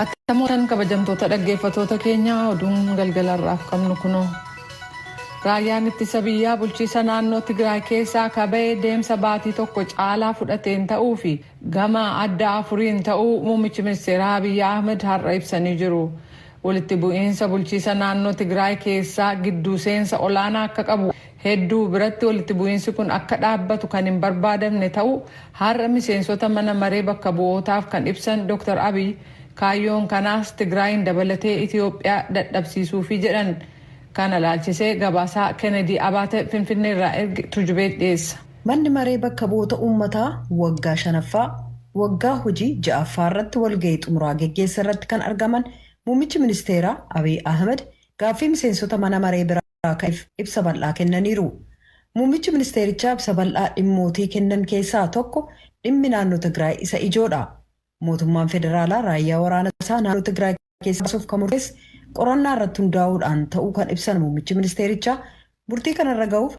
Attamoran kabajamtoota dhaggeeffattoota keenyaa oduun galgalarraaf qabnu kunoo. Raayyaan ittisa biyyaa bulchiisa naannoo Tigraay keessaa kaba'ee deemsa baatii tokko caalaa fudhateen ta'uu fi gama adda afuriin ta'uu muummichi ministeeraa Abiy Ahmed har'a ibsanii jiru. Walitti bu'iinsa bulchiisa naannoo Tigraay keessaa gidduu seensa olaanaa akka qabu hedduu biratti walitti bu'iinsi kun akka dhaabbatu kan hin barbaadamne ta'uu har'a miseensota mana maree bakka bu'ootaaf kan ibsan Dr. Abiy kaayyoon kanaas Tigraayin dabalatee Itoophiyaa dadhabsiisuufi jedhan. Kana laalchisee gabaasaa Kennedy Abaate Finfinnee irraa ergi Tujubee dhiyeessa. Manni maree bakka bu'oota uummataa waggaa 5ffaa waggaa hojii 6ffaa irratti walgahii xumuraa geggeessa irratti kan argaman muummichi ministeeraa Abiy Ahmed gaaffii miseensota mana maree biraa ka'eef ibsa bal'aa kennaniiru. Muummichi ministeerichaa ibsa bal'aa dhimmootii kennan keessaa tokko dhimmi naannoo Tigraay isa ijoodha. Mootummaan federaalaa raayyaa waraana isaa naannoo Tigraay keessa baasuuf kan murteesse qorannaa irratti hundaa'uudhaan ta'uu kan ibsan muummichi ministeerichaa murtii kanarra ga'uuf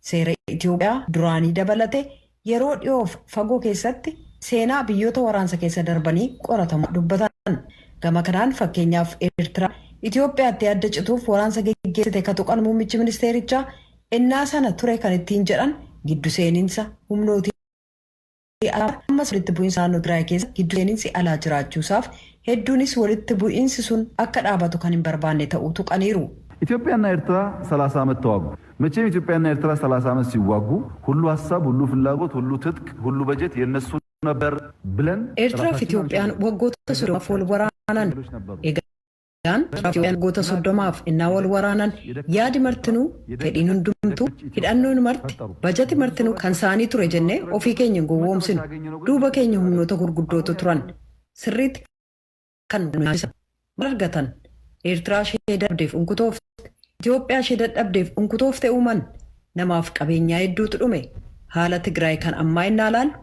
seera Itoophiyaa duraanii dabalate yeroo dhiyoof fagoo keessatti seenaa biyyoota waraansa keessa darbanii qoratamu dubbatan. Gama kanaan fakkeenyaaf Eertiraa Itoophiyaatti adda cituuf waraansa geggeessite kan tuqan muummichi ministeerichaa innaa sana ture kan ittiin jedhan giddu seeninsa humnootii ammas walitti bu'iinsa naannoo Tigraay keessa giddu seeninsi alaa jiraachuusaaf hedduunis walitti bu'iinsi sun akka dhaabatu kan hin barbaanne ta'uu tuqaniiru. ኢትዮጵያና ኤርትራ 30 ዓመት ተዋጉ። መቼም ኢትዮጵያና ኤርትራ 30 ዓመት ሲዋጉ ሁሉ ሐሳብ፣ ሁሉ ፍላጎት፣ ሁሉ ትጥቅ፣ ሁሉ በጀት የነሱ ነበር ብለን ኤርትራፍ ኢትዮጵያን ወጎተ ሶዶማፍ ወልወራናን ኤጋን ኢትዮጵያን ጎተ ሶዶማፍ እና ወልወራናን ያዲ መርትኑ ፈዲን ሁንዱምቱ ሂዳኖን መርት በጀት መርትኑ ከንሳኒ ቱሬ ጀኔ ኦፊ ኬኝን ጎወምስን ዱበ ኬኝ ሁምኖተ ጉርጉዶቱ ቱራን ስሪት kan margatan Eertiraa shee dadhabdeef unkutoof Itoophiyaa shee dadhabdeef unkutoofte uuman namaaf qabeenyaa hedduutu dhume haala Tigraay kan ammaa innaa laalu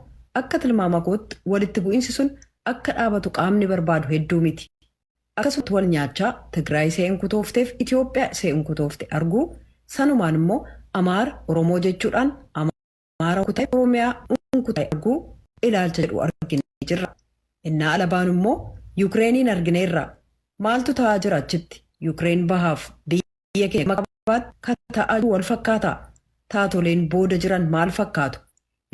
akka tilmaama kootti walitti bu'iinsi sun akka dhaabatu qaamni barbaadu hedduu miti. Akkasumas wal nyaachaa Tigraay see unkutoofteef Itoophiyaa see unkutoofte arguu sanumaan immoo Amaara Oromoo jechuudhaan Amaara kutee Oromiyaa unkutee arguu ilaalcha jedhu arginee jirra. Innaa alabaan immoo Yukireeniin argineerra maaltu ta'aa jira achitti Yukireen bahaaf biyya keenya maqabaat kan ta'aa wal fakkaata taatoleen booda jiran maal fakkaatu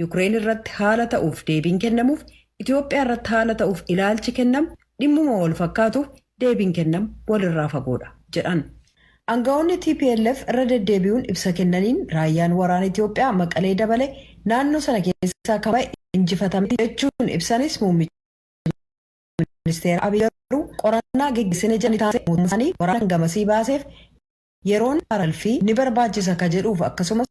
Yukireen irratti haala ta'uuf deebiin kennamuuf Itoophiyaa irratti haala ta'uuf ilaalchi kennamu dhimmuma wal fakkaatuuf deebiin kennamu walirraa fagoodha jedhan. Aangawoonni TPLF irra deddeebi'uun ibsa kennaniin raayyaan waraana Itoophiyaa Maqalee dabalee naannoo sana keessaa kan ba'e injifatame jechuun ibsanis muummichi ministeera Abiy qorannaa geggeessine jedhanii taasise mootummaan waraana gamasii baaseef yeroon haralfii ni barbaachisa ka jedhuuf akkasumas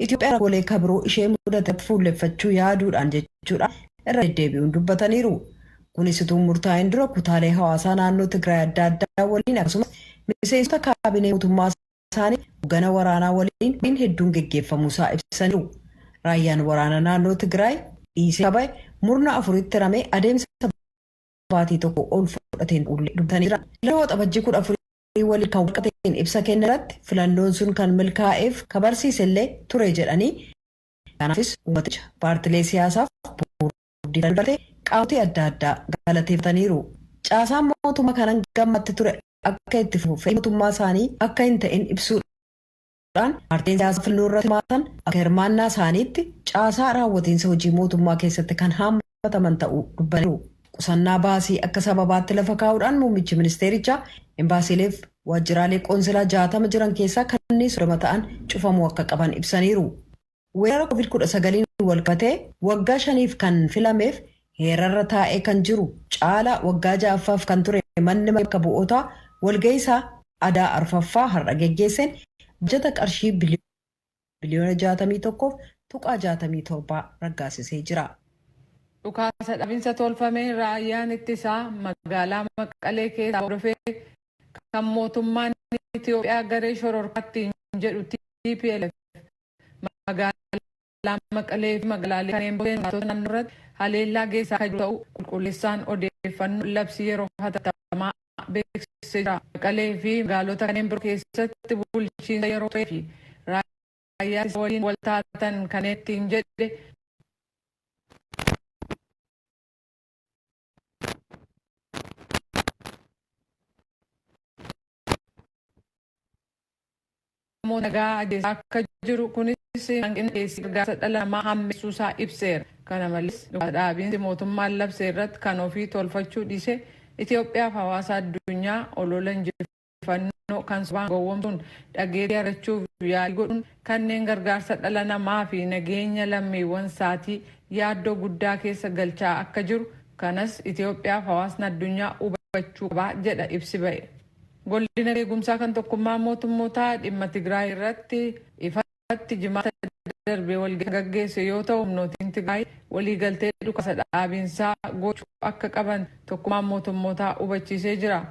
Itoophiyaa rakkoolee kabiroo ishee mudateef fuulleffachuu yaaduudhaan jechuudha irra deddeebi'uun dubbataniiru. Kunis utuu murtaa'een dura kutaalee hawaasaa naannoo Tigraay adda addaa waliin akkasumas miseensota kaabinee mootummaa isaanii hoggana waraanaa waliin hedduun geggeeffamuusaa ibsaniiru. Raayyaan waraana naannoo Tigraay dhiisee kaba'e murna afuritti ramee adeemsa baatii tokko ol fudhateen dubbataniira. Yeroo Waxabajjii 14 waliin kan walqateen ibsa kennirratti filannoon sun kan milkaa'eef kabarsiisellee ture jedhanii kanaafis uummaticha paartilee siyaasaaf boordii dabalatee qaamota adda addaa galateeffataniiru. Caasaan mootummaa kanan gammatti ture akka itti fufee mootummaa isaanii akka hin ta'in ibsuudhaan paartileen siyaasaa filannoo irratti hirmaatan akka hirmaannaa isaaniitti caasaa raawwatiinsa hojii mootummaa keessatti kan haammataman ta'uu dubbataniiru. Qusannaa baasii akka sababaatti lafa kaa'uudhaan muummichi ministeerichaa embaasiileef waajjiraalee qoonsilaa 60 jiran keessaa kanneen 30 ta'an cufamuu akka qaban ibsaniiru. Weerara COVID-19 walqabatee waggaa 5f kan filameef heerarra taa'ee kan jiru caalaa waggaa 6ffaaf kan ture manni bakka bu'ootaa walga'iisaa adaa arfaffaa har'a geggeesseen bajata qarshii biliyoona 61.67 raggaasisee jira. Dhukaasa dhabiinsa tolfameen raayyaan ittisaa magaalaa Maqalee keessaa hordofee kan mootummaan Itoophiyaa garee shororkaatti jedhu TPLF magaalaa Maqalee fi magaalaalee kanneen biroo naannoo irratti haleellaa geessaa kan jiru ta'uu qulqulleessaan odeeffannoo labsii yeroo hatattamaa beeksisee jira. Maqalee fi magaalota kanneen biroo keessatti bulchiinsa yeroo ta'ee fi raayyaa ittisaa waliin wal taatan kan ittiin jedhe namoota nagaa ajjeesaa akka jiru kunis hanqina dhiyeessii gargaarsa dhala namaa hammeessuusaa ibseera. Kana malees dhaabiinsi mootummaan labsee irratti kan ofii tolfachuu dhiise Itoophiyaaf hawaasa addunyaa olola injifannoo kan sobaan gowwoomsuun dhageettii argachuuf yaalii godhuun kanneen gargaarsa dhala namaa fi nageenya lammiiwwan isaatii yaaddoo guddaa keessa galchaa akka jiru. Kanas Itoophiyaaf hawaasni addunyaa hubachuu qaba jedha ibsi ba'e. Golli eegumsaa kan tokkummaa mootummootaa dhimma Tigraay irratti ifatti jimaata darbee walgahii gaggeesse yoo ta'u humnootiin Tigraay waliigaltee dhukaasa dhaabiinsaa gochuu akka qaban tokkummaan mootummootaa hubachiisee jira.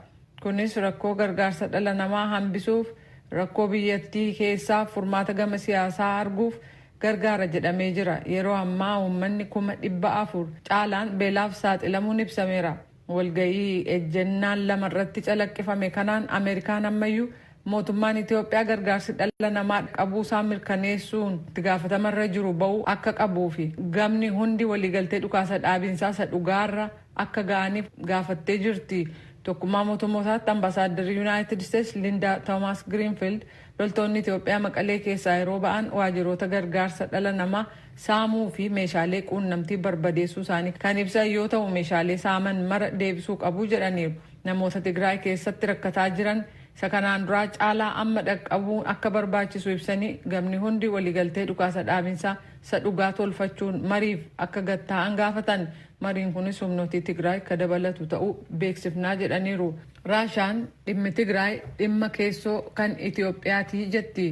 Kunis rakkoo gargaarsa dhala namaa hambisuuf rakkoo biyyattii keessaa furmaata gama siyaasaa arguuf gargaara jedhamee jira. Yeroo ammaa uummanni 400,000 caalaan beelaaf saaxilamuun ibsameera. Walgahii ejjennaan lama irratti calaqqifame kanaan Ameerikaan ammayyuu mootummaan Itoophiyaa gargaarsi dhala namaa qabuusaa mirkaneessuun itti gaafatamarra jiru ba'uu akka qabuu fi gamni hundi waliigaltee dhukaasa dhaabiinsaa isa dhugaarra akka ga'aniif gaafattee jirti. Tokkummaa mootummootaatti ambaasaaddarri Yuunaayitid Isteets Linda Toomaas Giriinfiild loltoonni Itoophiyaa Maqalee keessaa yeroo ba'an waajjiroota gargaarsa dhala namaa saamuu fi meeshaalee quunnamtii barbadeessuu isaanii kan ibsan yoo ta'u meeshaalee saaman mara deebisuu qabu jedhaniiru. Namoota Tigraay keessatti rakkataa jiran isa kanaan duraa caalaa amma dhaqqabuun akka barbaachisu ibsanii gamni hundi waliigaltee dhukaasa dhaabiinsaa isa dhugaa tolfachuun mariif akka gatta'an gaafatan. Mariin kunis humnootii Tigraay ka dabalatu ta'uu beeksifnaa jedhaniiru. Raashaan dhimmi Tigraay dhimma keessoo kan Itoophiyaati jetti.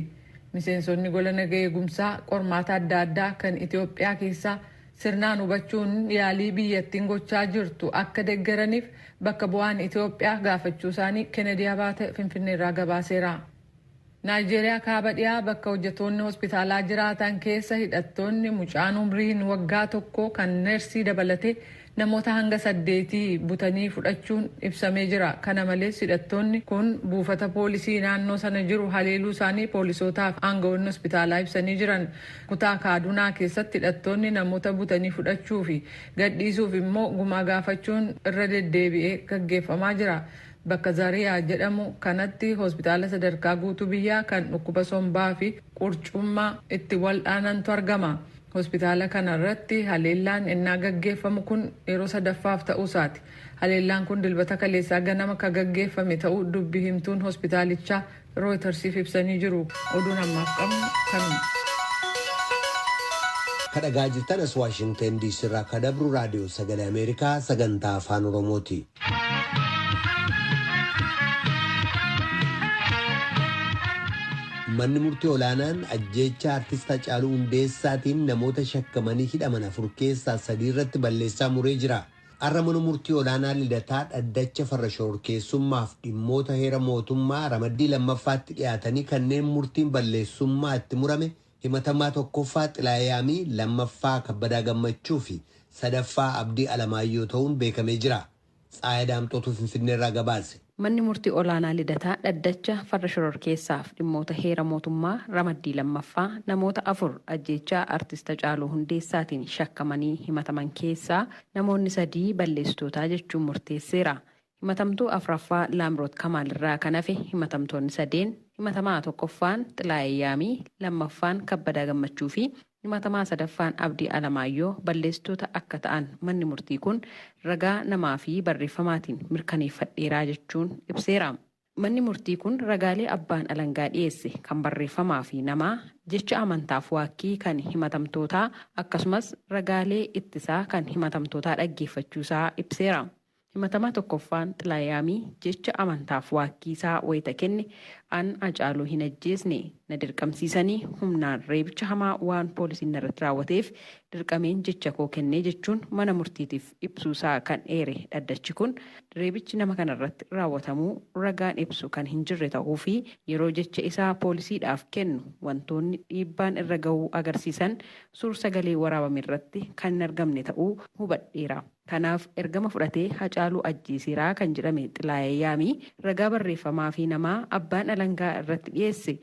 Miseensonni gola nagaa eegumsaa qormaata adda addaa kan Itoophiyaa keessaa sirnaan hubachuun yaalii biyyattiin gochaa jirtu akka deeggaraniif bakka bu'aan Itoophiyaa gaafachuu isaanii Kennedy Abaate Finfinneerraa gabaaseera. Naayijeeriyaa kaaba dhiyaa bakka hojjettoonni hospitaalaa jiraatan keessa hidhattoonni mucaan umriin waggaa tokko kan neersii dabalatee namoota hanga 8 butanii fudhachuun ibsamee jira. Kana malees hidhattoonni kun buufata poolisii naannoo sana jiru haleeluu isaanii poolisootaaf aangawoonni hospitaalaa ibsanii jiran. Kutaa Kaadunaa keessatti hidhattoonni namoota butanii fudhachuu fi gadhiisuuf immoo gumaa gaafachuun irra deddeebi'ee gaggeeffamaa jira. Bakka Zariyaa jedhamu kanatti hospitaala sadarkaa guutuu biyyaa kan dhukkuba sombaa fi qurcummaa itti wal'aanantu argama. Hospitaala kanarratti haleellaan innaa gaggeeffamu kun yeroo sadaffaaf ta'uusaati. Haleellaan kun dilbata kaleessaa ganama ka gaggeeffame ta'uu dubbi himtuun hospitaalichaa Rooyitersiif ibsanii jiru. Oduun ammaaf qabnu kanuma. Kadhagaa jirtan as Waashingtan DC irraa kadabru raadiyoo sagalee Ameerikaa sagantaa afaan Oromooti. Manni murtii olaanaan ajjeechaa artist Hacaaluu Hundeessaatiin namoota shakkamanii hidhaman 4 keessaa 3 irratti balleessaa muree jira. Har'a mana murtii olaanaa Lidataa dhaddacha farra shororkeessummaaf dhimmoota heera mootummaa ramaddii lammaffaatti dhiyaatanii kanneen murtiin balleessummaa itti murame himatamaa tokkoffaa Xilaayaamii, lammaffaa Kabbadaa Gammachuu fi sadaffaa Abdii Alamaayyoo ta'uun beekamee jira. Tsaayaa Daamxootuu Finfinneerraa gabaase. Manni murtii olaanaa Lidataa dhaddacha farra shororkeessaaf dhimmoota heera mootummaa ramaddii lammaffaa namoota 4 ajjeechaa artist Hacaaluu Hundeessaatiin shakkamanii himataman keessaa namoonni 3 balleessitootaa jechuun murteesseera. Himatamtuu afraffaa Laamroot Kamaal irraa kan hafe himatamtoonni 3 himatamaa tokkoffaan Xilaayaamii, lammaffaan Kabbadaa Gammachuu fi himatamaa sadaffaan Abdii Alamaayyoo balleessitoota akka ta'an manni murtii kun ragaa namaa fi barreeffamaatiin mirkaneeffadheeraa jechuun ibseera. Manni murtii kun ragaalee abbaan alangaa dhiyeesse kan barreeffamaa fi namaa jecha amantaaf waakkii kan himatamtootaa akkasumas ragaalee ittisaa kan himatamtootaa dhaggeeffachuusaa ibseera. Himatamaa tokkoffaan Xilaayaamii jecha amantaaf waakkiisaa wayita kenne an Hacaaluu hin ajjeesne na dirqamsiisanii humnaan reebicha hamaa waan poolisiin irratti raawwateef dirqameen jecha koo kennee jechuun mana murtiitiif ibsuusaa kan eere dhaddachi kun reebichi nama kanarratti raawwatamuu ragaan ibsu kan hin jirre ta'uu fi yeroo jecha isaa poolisiidhaaf kennu wantoonni dhiibbaan irra ga'uu agarsiisan suur-sagalee waraabame irratti kan hin argamne ta'uu hubadheera. Kanaaf ergama fudhatee Hacaaluu ajjeesiraa kan jedhame Xilaayaamii ragaa barreeffamaa fi namaa abbaan alangaa irratti dhiyeesse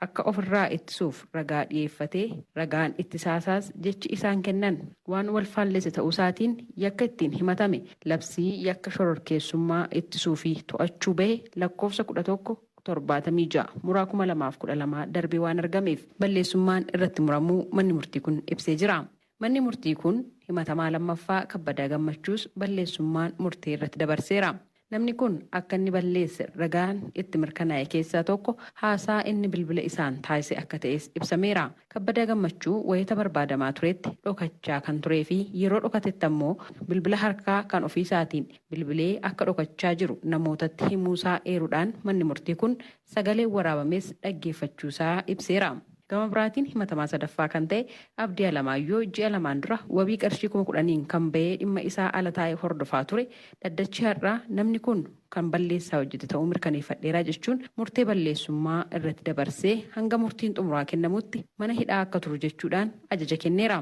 akka ofirraa ittisuuf ragaa dhiyeeffatee ragaan ittisaasaas jechi isaan kennan waan wal faallese ta'uusaatiin yakka ittiin himatame labsii yakka shororkeessummaa ittisuu fi to'achuu bahe lakkoofsa 11 76 muraa 2012 darbee waan argameef balleessummaan irratti muramuu manni murtii kun ibsee jira. Manni murtii kun himatamaa lammaffaa Kabbadaa Gammachuus balleessummaan murtee irratti dabarseera. Namni kun akka inni balleesse ragaan itti mirkanaa'e keessaa tokko haasaa inni bilbila isaan taasise akka ta'es ibsameera. Kabbadaa Gammachuu wayita barbaadamaa turetti dhokachaa kan turee fi yeroo dhokatetti ammoo bilbila harkaa kan ofiisaatiin bilbilee akka dhokachaa jiru namootatti himuusaa eeruudhaan manni murtii kun sagalee waraabames dhaggeeffachuusaa ibseera. Gama biraatiin himatamaa sadaffaa kan ta'e Abdii Alamaayyoo ji'a lamaan dura wabii qarshii 10,000 kan ba'ee dhimma isaa ala taa'ee hordofaa ture dhaddachi har'aa namni kun kan balleessaa hojjete ta'uu mirkaneeffadheera jechuun murtee balleessummaa irratti dabarsee hanga murtiin xumuraa kennamutti mana hidhaa akka turu jechuudhaan ajaja kenneera.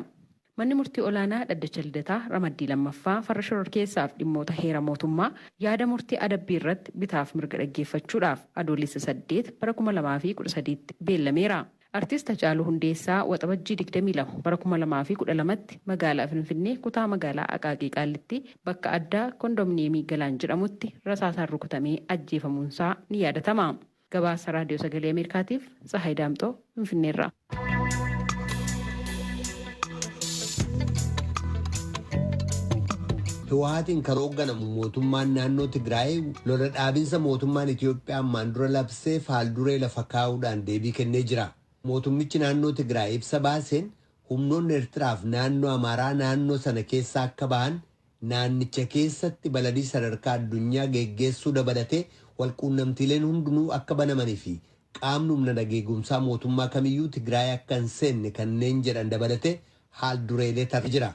Manni murtii olaanaa dhaddacha Lidataa Ramaddii lammaffaa farra shororkeessaaf dhimmoota heera mootummaa yaada murtii adabbii irratti bitaaf mirga dhaggeeffachuudhaaf adoolessa 8 bara 2013 beellameera. Artiist Hacaaluu Hundeessaa waxabajjii 22 bara 2012tti magaalaa Finfinnee kutaa magaalaa Aqaaqii Qaallitti bakka addaa kondominiyeemii Galaan jedhamutti rasaasaan rukutamee ajjeefamuunsaa ni yaadatama. Gabaasa Raadiyoo Sagalee Ameerikaatiif Tsahaay Daamxoo Finfinneerraa. Hiwaatiin karoogganamu mootummaan naannoo Tigraay lola dhaabinsa mootummaan Itoophiyaa ammaan dura labsee faalduree lafa kaa'uudhaan deebii kennee jira. Mootummichi naannoo Tigraay ibsa baaseen humnoonni Eertiraaf naannoo Amaaraa naannoo sana keessa akka ba'an naannicha keessatti baladii sadarkaa addunyaa geggeessuu dabalatee walquunnamtiileen hundinuu akka banamanii fi qaamni humna nageegumsaa mootummaa kamiyyuu Tigraay akka hin seenne kanneen jedhan dabalatee haal dureelee tarree jira.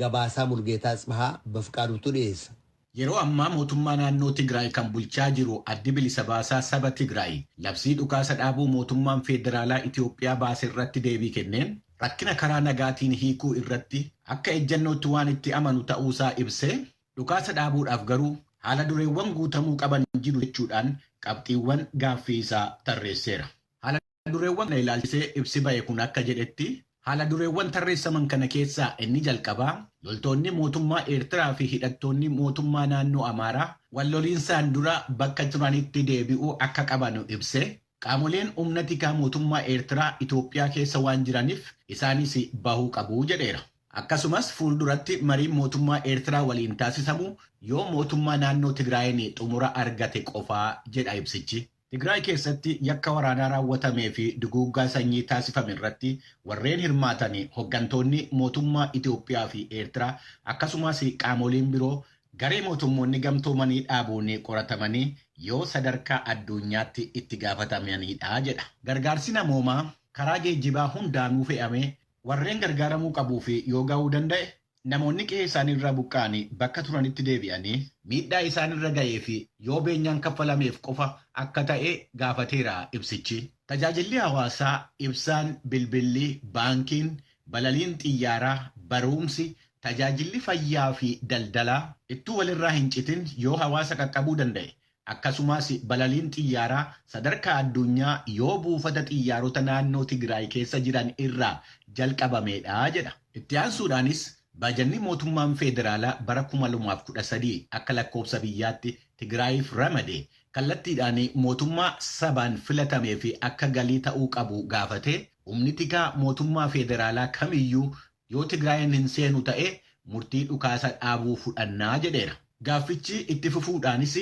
Gabaasaa Mulgeetaa Tsibahaa Bafqaaduutu dhiyeessa. Yeroo ammaa mootummaa naannoo Tigraay kan bulchaa jiru addi bilisa baasaa saba Tigraay labsii dhukaasa dhaabuu mootummaan federaalaa Itoophiyaa baase irratti deebii kenneen rakkina karaa nagaatiin hiikuu irratti akka ejjennootti waan itti amanu ta'uusaa ibsee dhukaasa dhaabuudhaaf garuu haala dureewwan guutamuu qaban jiru jechuudhaan qabxiiwwan gaaffii isaa tarreesseera. Haala dureewwan ilaalchisee ibsi ba'e kun akka jedhetti haala dureewwan tarreessaman kana keessaa inni jalqabaa loltoonni mootummaa Eertiraa fi hidhattoonni mootummaa naannoo Amaaraa wal loliinsaan dura bakka turanitti deebi'uu akka qaban ibse qaamoleen humna tikaa mootummaa Eertiraa Itoophiyaa keessa waan jiraniif isaanis bahuu qabu jedheera. Akkasumas fuulduratti mariin mootummaa Eertiraa waliin taasisamu yoo mootummaa naannoo Tigraayin xumura argate qofaa jedha ibsichi. Tigraay keessatti yakka waraanaa raawwatamee fi duguuggaa sanyii taasifame irratti warreen hirmaatan hoggantoonni mootummaa Itoophiyaa fi Eertiraa akkasumas qaamoleen biroo garee mootummoonni gamtoomanii dhaabuun qoratamanii yoo sadarkaa addunyaatti itti gaafatamanidha jedha. Gargaarsi namoomaa karaa geejjibaa hundaanuu fe'amee warreen gargaaramuu qabuu fi yoo ga'uu danda'e namoonni qe'ee isaaniirraa buqqa'anii bakka turanitti deebi'anii miidhaa isaanirra ga'ee fi yoo beenyaan kaffalameef qofa akka ta'e gaafateera ibsichi. Tajaajilli hawaasaa ibsaan, bilbilli, baankiin, balaliin xiyyaaraa, barumsi, tajaajilli fayyaa fi daldalaa ittuu walirraa hin citin yoo hawaasa qaqqabuu danda'e. Akkasumas balaliin xiyyaaraa sadarkaa addunyaa yoo buufata xiyyaarota naannoo Tigraay keessa jiran irraa jalqabameedha jedha. Itti aansuudhaanis baajanni mootummaan federaalaa bara 2013 akka lakkoofsa biyyaatti Tigraayiif ramade kallattiidhaan mootummaa sabaan filatamee fi akka galii ta'uu qabu gaafate humni tikaa mootummaa federaalaa kamiyyuu yoo Tigraayin hin seenu ta'e murtii dhukaasa dhaabuu fudhannaa jedheera. Gaaffichi itti fufuudhaanis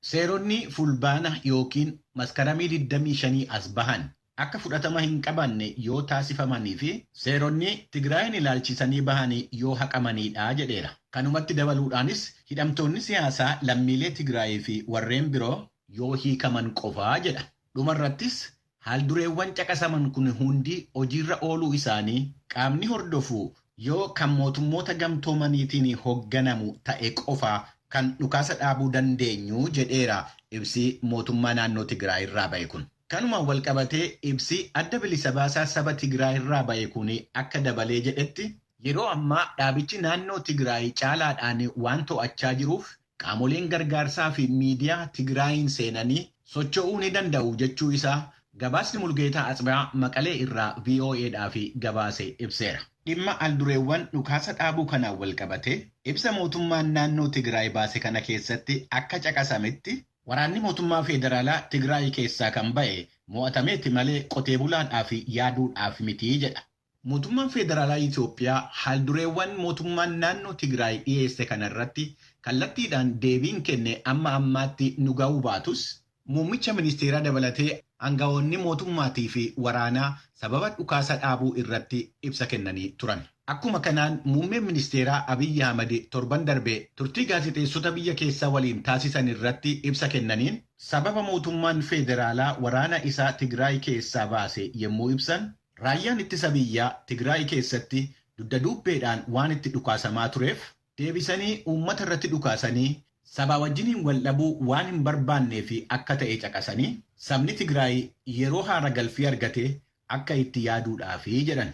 seeronni fulbaana yookiin maskaramii 25 as bahan akka fudhatama hin qabanne yoo taasifamanii fi seeronni Tigraayin ilaalchisanii bahanii yoo haqamanidha jedheera. Kanumatti dabaluudhaanis hidhamtoonni siyaasaa lammiilee Tigraayii fi warreen biroo yoo hiikaman qofaa jedha. Dhumarrattis haaldureewwan caqasaman kun hundi hojiirra ooluu isaanii qaamni hordofu yoo kan mootummoota gamtoomaniitiin hoogganamu ta'e qofaa kan dhukaasa dhaabuu dandeenyu jedheera ibsi mootummaa naannoo Tigraay irraa ba'e kun. Kanuma walqabatee ibsi adda bilisa baasaa saba Tigraay irraa ba'e kun akka dabalee jedhetti yeroo ammaa dhaabichi naannoo Tigraay caalaadhaan waan to'achaa jiruuf qaamoleen gargaarsaa fi miidiyaa Tigraayin seenanii socho'uu ni danda'u jechuu isaa gabaasni Mulgeetaa Tsibahaa Maqalee irraa VOA'dhaaf gabaase ibseera. Dhimma aldureewwan dhukaasa dhaabuu kanaan walqabate ibsa mootummaan naannoo Tigraay baase kana keessatti akka caqasametti Waraanni mootummaa federaalaa Tigraay keessaa kan ba'e mo'atameeti malee qotee bulaadhaaf yaaduudhaaf miti jedha. Mootummaan federaalaa Itoophiyaa haaldureewwan mootummaan naannoo Tigraay dhiyeesse kanarratti kallattiidhaan deebiin kenne amma ammaatti nu ga'uu baatus muummicha ministeeraa dabalatee aangawoonni mootummaatii fi waraanaa sababa dhukaasa dhaabuu irratti ibsa kennanii turan. Akkuma kanaan muummeen ministeeraa Abiyyi Ahmad torban darbee turtii gaazexeessota biyya keessaa waliin taasisan irratti ibsa kennaniin sababa mootummaan federaalaa waraana isaa Tigraay keessaa baase yommuu ibsan raayyaan ittisa biyyaa Tigraay keessatti dugda duubbeedhaan waan itti dhukaasamaa tureef deebisanii uummata irratti dhukaasanii saba wajjiniin wal dhabuu waan hin barbaannee fi akka ta'e caqasanii sabni Tigraay yeroo haara galfii argate akka itti yaaduudhaafi jedhan.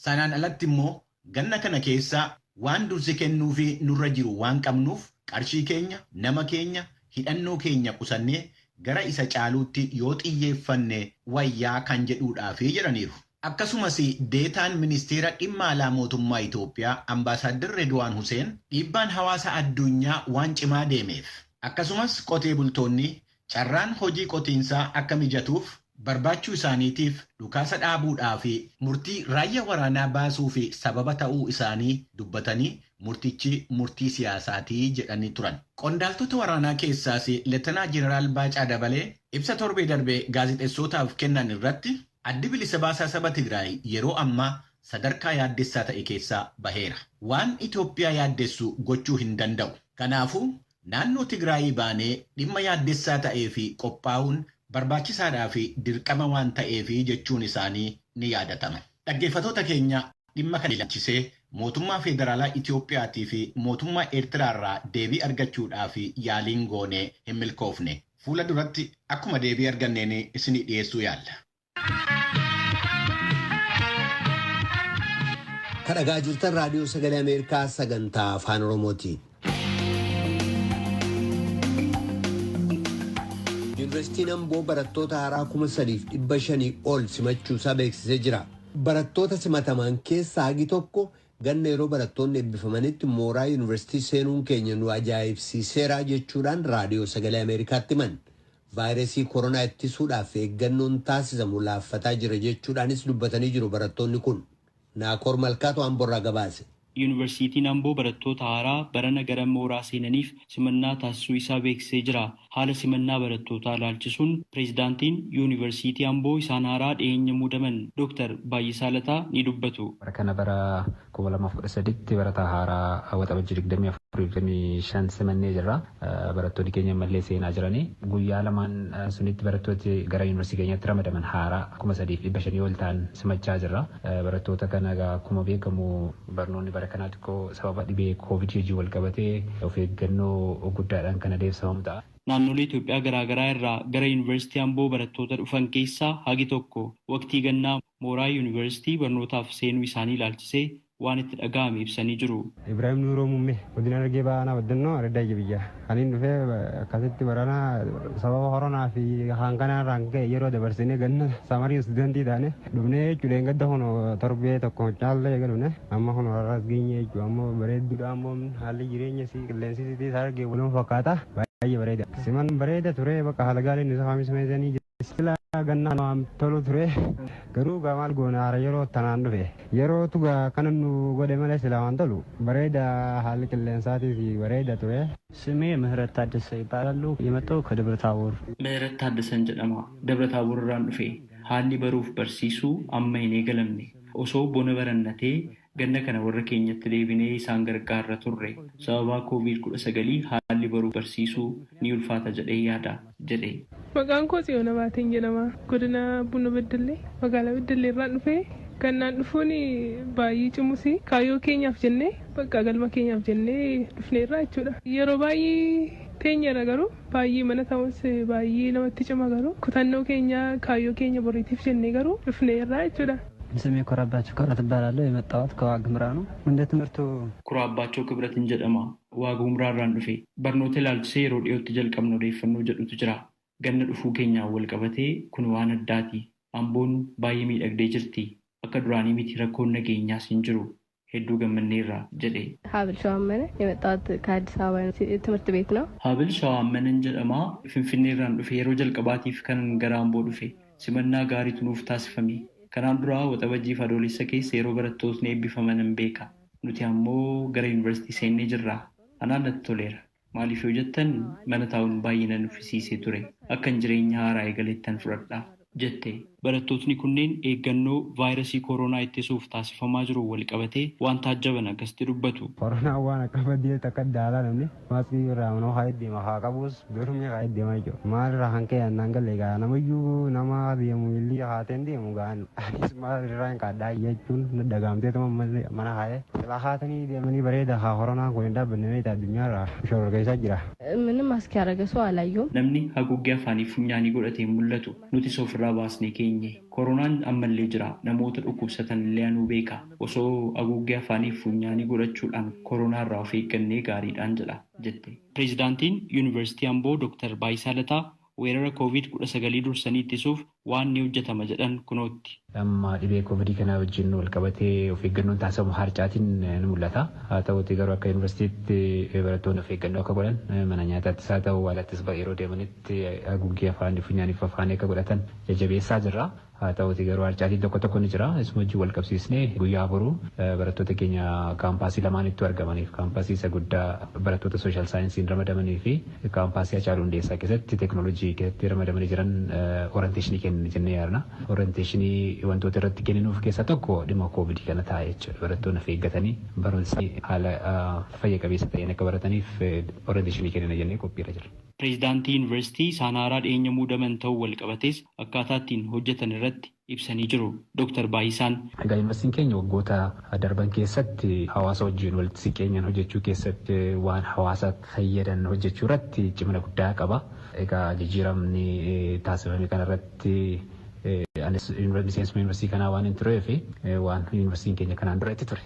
Sanaan alatti immoo ganna kana keessaa waan dursi kennuu fi nurra jiru waan qabnuuf qarshii keenya, nama keenya, hidhannoo keenya qusannee gara isa caaluutti yoo xiyyeeffanne wayyaa kan jedhuudhaafi jedhaniiru. Akkasumas deetaan ministeera dhimma alaa mootummaa Itoophiyaa Ambaasaadder Redwaan Huseen dhiibbaan hawaasa addunyaa waan cimaa deemeef akkasumas qotee bultoonni carraan hojii qotiinsaa akka mijatuuf barbaachuu isaaniitiif dhukaasa dhaabuudhaa fi murtii raayyaa waraanaa baasuu fi sababa ta'uu isaanii dubbatanii murtichi murtii siyaasaatii jedhanii turan. Qondaaltota waraanaa keessaas Leetanaa Jeneraal Baacaa Dabalee ibsa torbee darbee gaazexeessootaaf kennan irratti addi bilisa baasaa saba Tigraay yeroo ammaa sadarkaa yaaddessaa ta'e keessaa baheera. Waan Itoophiyaa yaaddessu gochuu hin danda'u. Kanaafuu naannoo Tigraay baanee dhimma yaaddessaa ta'ee fi qophaa'uun barbaachisaadhaa fi dirqama waan ta'eef jechuun isaanii ni yaadatama. Dhaggeeffatoota keenya dhimma kana ilaalchisee mootummaa federaalaa Itoophiyaatii fi mootummaa Eertiraarraa deebii argachuudhaaf yaaliin goonee hin milkoofne. Fuula duratti akkuma deebii arganneen isinii dhiyeessuu yaalla. Kadhagaa jirtan raadiyoo sagalee Ameerikaa sagantaa afaan Oromooti. Yuunivarsiitiin Amboo barattoota haaraa 3,500 ol simachuusaa beeksisee jira. Barattoota simataman keessaa hagi tokko ganna yeroo barattoonni eebbifamanitti mooraa yuunivarsiitii seenuun keenya nu ajaa'ibsiiseera jechuudhaan raadiyoo sagalee Ameerikaatti himan. Vaayirasii koronaa ittisuudhaaf eeggannoon taasisamu laaffataa jira jechuudhaanis dubbatanii jiru barattoonni kun. Naakoor Malkaatu Amboorraa gabaase. Yuunivarsiitiin Amboo barattoota haaraa barana gara mooraa seenaniif simannaa taasisuu isaa beeksisee jira. Haala simannaa barattootaa ilaalchisuun pireezidaantiin Yuunivarsiitii Amboo isaan haaraa dhiyeenya muudaman Dr. Baay'isaa Lataa ni dubbatu. Kana bara 2013 barataa haaraa waxabajjii 24-25 simannee jirra. Barattoonni keenya mallee seenaa jiranii. Guyyaa lamaan sunitti barattooti gara yuunivarsiitii keenyatti ramadaman haaraa 3,500 ol ta'an simachaa jirra. Barattoota kana akkuma beekamu barnoonni bara kanaa xiqqoo sababa dhibee COVID wal qabatee of eeggannoo guddaadhaan kan adeemsifamu ta'a. Naannolee Itoophiyaa garaagaraa irraa gara Yuunivarsiitii Amboo barattoota dhufan keessaa hagi tokko waqtii gannaa mooraa Yuunivarsiitii barnootaaf seenuu isaanii ilaalchisee waan itti dhaga'ame ibsanii jiru. Ibrahim Nuuroo Muummee godina Harargee Bahaa Baddannoo Araddaa Jibiyyaa. Aniin dhufee akkasitti barana sababa koronaa fi hanqanaa irraan ka'e yeroo dabarsinee ganna samarii istuudantii taane dhufnee jechuudha gadda hono torbee tokko caallee eegalune amma hono har'as geenye jechuudha ammoo bareedduudha ammoo haalli jireenya si qilleensi si Harargee waliin fakkaata baay'ee bareeda. Siman bareeda ture bakka haala gaariin isa faamismeesanii jira. Ganna waan tolu ture garuu gaamaal goona haara yeroo tanaan dhufe yeroo tuga kana nu godhe malee sila waan tolu bareeda haalli qilleensaatii fi bareeda ture. ስሜ ምህረት ታደሰ ይባላሉ። የመጣው ከደብረ ታቦር። ምህረት ታደሰን jedhama ደብረ ታቦር irraan dhufe haalli baruuf barsiisuu amma hin eegalamne osoo bona barannatee ganna kana warra keenyatti deebinee isaan gargaarra turre sababa COVID-19 haalli baruuf barsiisuu ni ulfaata jedhee yaada jedhe. Maqaan koo Tsiyoona Baatiin jedhama. Godina Buna Beddellee magaalaa Beddellee irraan dhufee kannaan dhufuun baay'ee cimusi kaayyoo keenyaaf jennee bakka galma keenyaaf jennee dhufneerra jechuudha. Yeroo baay'ee teenyerra garuu baay'ee mana ta'us baay'ee namatti cima garuu kutannoo keenya kaayyoo keenya boriitiif jennee garuu dhufneerra jechuudha. ስሜ ኩራባቸው ክብረት እባላለሁ። የመጣሁት ከዋግ ኽምራ ነው። እንደ ትምህርቱ ኩራባቸው ክብረትን jedhama ዋግ ኽምራ irraan dhufe barnoota ilaalchisee yeroo dhiyootti jalqabne odeeffannoo jedhutu jira. Ganna dhufuu keenyaan wal qabatee kun waan addaati. Amboon baay'ee miidhagdee jirti. Akka duraanii miti rakkoon nageenyaas hin jiru. hedduu gammanneerra jedhe. ሀብል ሸዋመነ የመጣሁት ከአዲስ አበባ ትምህርት ቤት ነው። ሀብል ሸዋመነን ጀደማ ፊንፊኔerraan dhufe yeroo jalqabaatiif kan gara Amboo dhufe simannaa gaariitu nuuf taasifame. Kanaan dura waxabajjiif adoolessa keessa yeroo barattootni eebbifaman hin beeka. Nuti ammoo gara yuunivarsiitii seennee jirra. Anaan natti toleera. Maaliif yoo jettan mana taa'uun baay'ee na nuffisiisee ture. Akkan jireenya haaraa eegalettan fudhadha jette. Barattootni kunneen eeggannoo vaayirasii koronaa ittisuuf taasifamaa jiru wal qabatee waan taajjaban akkasitti dubbatu. Koronaa waan akka baddee takka daalaa namni maaskii irraa manoo haa deema haa qabus birumni haa deemaa jiru. Maal irraa kan ka'e annaan galee gaa namayyuu nama deemu illee haateen deemu gaan anis maal irraa hin qaaddaa jechuun dagaamtee mana haa'ee silaa haatanii deemanii bareeda haa koronaan kun hin dhaabbanne meeshaa addunyaa irraa shoror keessaa jira. ምንም ማስክ ያደረገ ሰው አላየሁም። Namni haguuggee afaanii funyaanii godhatee mul'atu nuti ofirraa baasnee keenye. Koronaan ammallee jira. Namoota dhukkubsatan illee nu beeka. Osoo haguuggee afaanii funyaanii godhachuudhaan koronaa irraa of eeggannee gaariidhaan jedha jette. Pireezidaantiin Yuunivarsiitii Amboo Dr. Baayisaa Lataa weerara COVID-19 dursanii ittisuuf waan ni hojjetama jedhan kunootti. Amma dhibee COVID kana wajjin wal qabatee of eeggannoon taasifamu harcaatiin ni mul'ata. Haa ta'uutii garuu akka yuunivarsiitiitti barattoonni of eeggannoo akka godhan mana nyaataattis haa ta'u waalattis yeroo deemanitti haguuggee afaanii funyaaniif afaanii akka godhatan jajjabeessaa jirra. Haa ta'uutii garuu harcaatiin tokko tokko ni jira. Isuma wajjin wal qabsiisnee guyyaa boruu barattoota keenya kaampaasii lamaanitti argamaniif kaampaasii isa guddaa barattoota sooshaal saayinsiin ramadamanii fi kaampaasii Hacaaluu Hundeessaa keessatti teekinooloojii keessatti ramadamanii jiran orienteeshinii kennan jennee yaadna. Orienteeshinii wantoota irratti kenninuuf keessaa tokko dhimma koovidii kana ta'a jechuudha. Barattoonni of eeggatanii barumsa haala fayya qabeessa ta'een akka barataniif orienteeshinii kennina jennee qophiirra jira. Pireezidaantii Yuunivarsiitii Saanaaraa dhiyeenya muudaman ta'uu wal qabatees akkaataa ittiin hojjetan irratti ibsanii jiru. Dr. Baayisaan. Egaa yuunivarsiitiin keenya waggoota darban keessatti hawaasa wajjin walitti siqeenyaan hojjechuu keessatti waan hawaasa fayyadan hojjechuu irratti cimina guddaa qaba. Egaa jijjiiramni taasifame kanarratti miseensuma yuunivarsiitii kanaa waan hin tureef waan yuunivarsiitiin keenya kanaan dura itti ture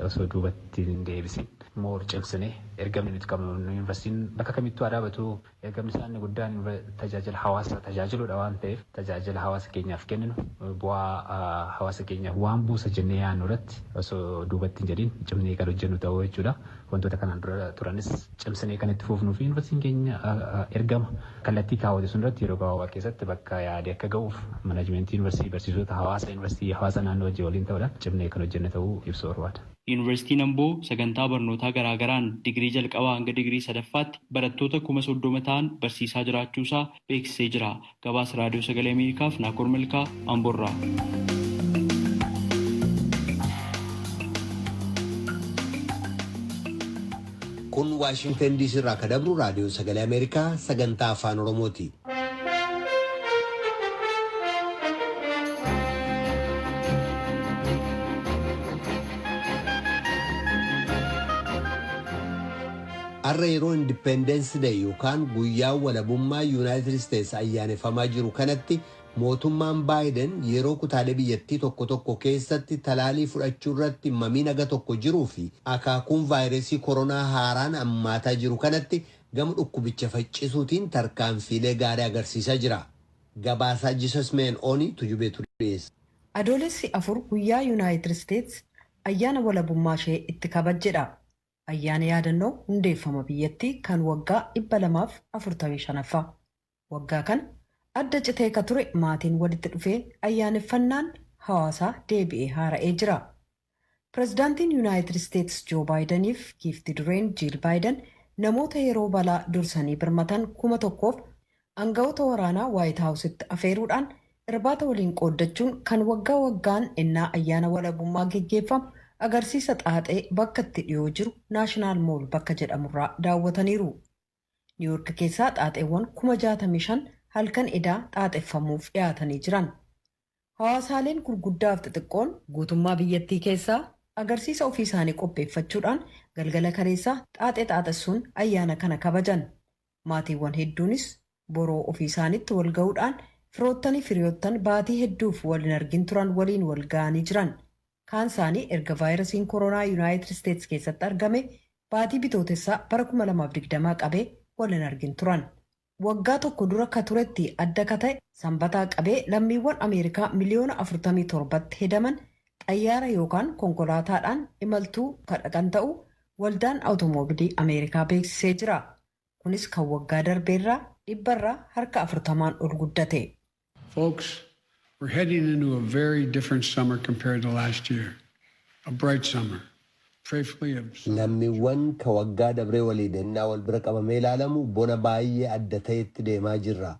osoo duubatti hin deebisin moor cimsine ergamni nuti qabnu yuunivarsiitiin bakka kamittuu haa dhaabatu ergamni isaanii guddaan tajaajila hawaasa tajaajiluudha waan ta'eef tajaajila hawaasa keenyaaf kenninu bu'aa hawaasa keenyaaf waan buusa jennee yaadnu irratti osoo duubatti hin jedhin cimnee kan hojjennu ta'uu jechuudha. Wantoota kanaan dura turanis cimsinee kan itti fufnuu fi yuunivarsiitiin keenya ergama kallattii kaawwate sun irratti yeroo gabaabaa keessatti bakka yaade akka ga'uuf manaajimentii yuunivarsiitii barsiisota hawaasa yuunivarsiitii hawaasa naannoo wajjin waliin ta'uudhaan cimnee kan hojjenne ta'uu ibsuu barbaada. Yuunivarsiitiin Amboo sagantaa barnootaa garaagaraan digirii jalqabaa hanga digirii sadaffaatti barattoota 30,000 ta'an barsiisaa jiraachuusaa beeksisee jira. Gabaasa Raadiyoo Sagalee Ameerikaaf Naakoor Malkaa Amboorraa. Kun Waashingtan DC irraa kan dabru Raadiyoo Sagalee Ameerikaa sagantaa Afaan Oromooti. Har'a yeroo Independence Day yookaan guyyaa walabummaa United States ayyaaneffamaa jiru kanatti mootummaan Baayiden yeroo kutaalee biyyattii tokko tokko keessatti talaalii fudhachuu irratti mamii naga tokko jiruu fi akaakuun vaayirasii koronaa haaraan ammaataa jiru kanatti gama dhukkubicha faccisuutiin tarkaanfiilee gaarii agarsiisaa jira. Gabaasaa Jesus Meen Oonii tujubeetu dhiyeessa. Adoolessi 4 guyyaa United States ayyaana walabummaa ishee itti kabajjedha. Ayyaana yaadannoo hundeeffama biyyattii kan waggaa 245ffaa. Waggaa kan adda citee ka ture maatiin walitti dhufee ayyaaneffannaan hawaasaa deebi'ee haara'ee jira. Pireezidaantiin Yuunaayitid Isteetsi Joo Baayidaniif giifti dureen Jiil Baayiden namoota yeroo balaa dursanii birmatan 1,000f aangawoota waraanaa Waayit Haawusitti afeeruudhaan irbaata waliin qooddachuun kan waggaa waggaan innaa ayyaana walabummaa geggeeffamu agarsiisa xaaxee bakka itti dhiyoo jiru naashinaal mool bakka jedhamurraa daawwataniiru. Niiwuurk keessaa xaaxeewwan 65,000 halkan edaa xaaxeffamuuf dhiyaatanii jiran. Hawaasaaleen gurguddaaf xixiqqoon guutummaa biyyattii keessaa agarsiisa ofii isaanii qopheeffachuudhaan galgala kaleessaa xaaxee xaaxessuun ayyaana kana kabajan. Maatiiwwan hedduunis boroo ofii isaaniitti wal ga'uudhaan firoottanii firiyoottan baatii hedduuf wal hin argin turan waliin wal ga'anii jiran. Kaan isaanii erga vaayirasiin koronaa Yuunaayitid Isteetsi keessatti argame baatii bitootessaa bara 2020 qabee wal hin argin turan. Waggaa tokko dura ka turetti adda ka ta'e sanbataa qabee lammiiwwan Ameerikaa miliyoona 47tti hedaman xayyaara yookaan konkolaataadhaan imaltuu kadhaqan ta'uu waldaan awutoomobilii Ameerikaa beeksisee jira. Kunis kan waggaa darbeerraa dhibbarraa harka 40 ol guddate. Folks, we're heading into a very different summer compared to last year. A bright summer. Lammiiwwan ka waggaa dabree waliin ennaa wal bira qabamee ilaalamu bona baay'ee adda ta'etti deemaa jirra.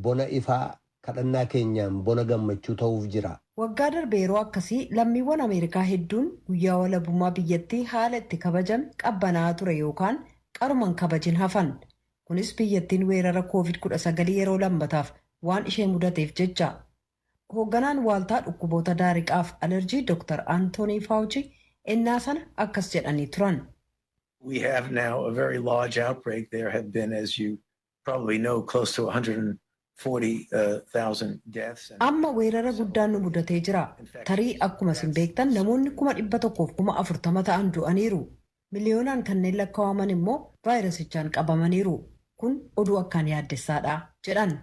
Bona ifaa kadhannaa keenyaan bona gammachuu ta'uuf jira. Waggaa darbee yeroo akkasii lammiiwwan Ameerikaa hedduun guyyaa walabummaa biyyattii haala itti kabajame qabbanaa ture yookaan qaruman kabajin hafan. Kunis biyyattiin weerara COVID-19 yeroo lammataaf waan ishee mudateef jecha. Hoogganaan waaltaa dhukkuboota daariqaaf alerjii Dr. Anthony Fauci innaa sana akkas jedhanii turan. We have now a very large outbreak. There have been, as you probably know, close to 140,000 deaths. Amma weerara guddaan nu mudatee jira. Tarii akkuma isin beektan namoonni 140,000 ta'an du'aniiru. Miliyoonaan kanneen lakkaa'aman immoo vaayirasichaan qabamaniiru. Kun oduu akkaan yaaddessaadha jedhan.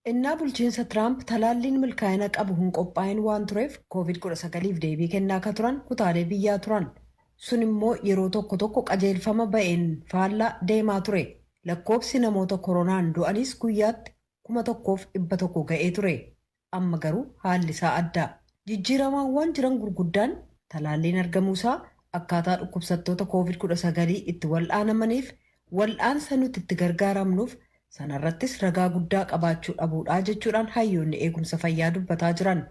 Innaa bulchiinsa Tiraamp talaalliin milkaa'ina qabu hin qophaa'in waan tureef COVID-19f deebii kennaa akka turan kutaalee biyyaa turan. Sun immoo yeroo tokko tokko qajeelfama ba'een faallaa deemaa ture. Lakkoobsi namoota koronaan du'anis guyyaatti 1,100 ga'ee ture. Amma garuu haalli isaa adda. Jijjiiramaawwan jiran gurguddaan talaalliin argamuusaa akkaataa dhukkubsattoota COVID-19 itti wal'aanamaniif wal'aansa nuti itti gargaaramnuuf sanarrattis ragaa guddaa qabaachuu dhabuudhaa jechuudhaan hayyoonni eegumsa fayyaa dubbataa jiran.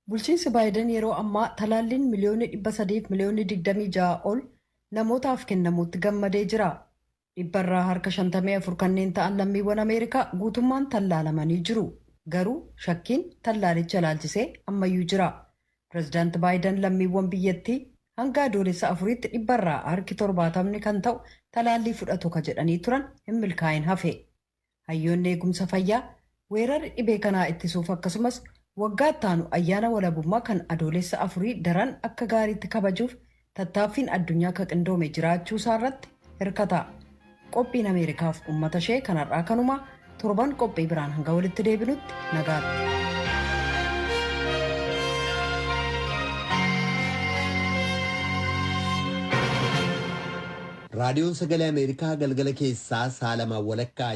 Bulchiinsi Baayiden yeroo ammaa talaalliin miliyoona 326 ol namootaaf kennamuutti gammadee jira. Dhibbarraa harka 54 kanneen ta'an lammiiwwan Ameerikaa guutummaan tallaalamanii jiru. Garuu shakkiin tallaalicha ilaalchisee ammayyuu jira. Pireezidaanti Baayiden lammiiwwan biyyattii hanga adoolessa 4tti dhibbarraa harki 70 kan ta'u talaallii fudhatu ka jedhanii turan hin milkaa'in hafe. Hayyoonni eegumsa fayyaa weerarri dhibee kanaa ittisuuf akkasumas waggaa ittaanu ayyaana walabummaa kan adoolessa 4 daran akka gaariitti kabajuuf tattaaffiin addunyaa ka qindoome jiraachuu isaarratti hirkata. Qophiin Ameerikaaf uummata ishee kanarraa kanuma torban qophii biraan hanga walitti deebinutti nagaatti. Raadiyoon Sagalee Ameerikaa galgala keessaa saalamaa walakkaa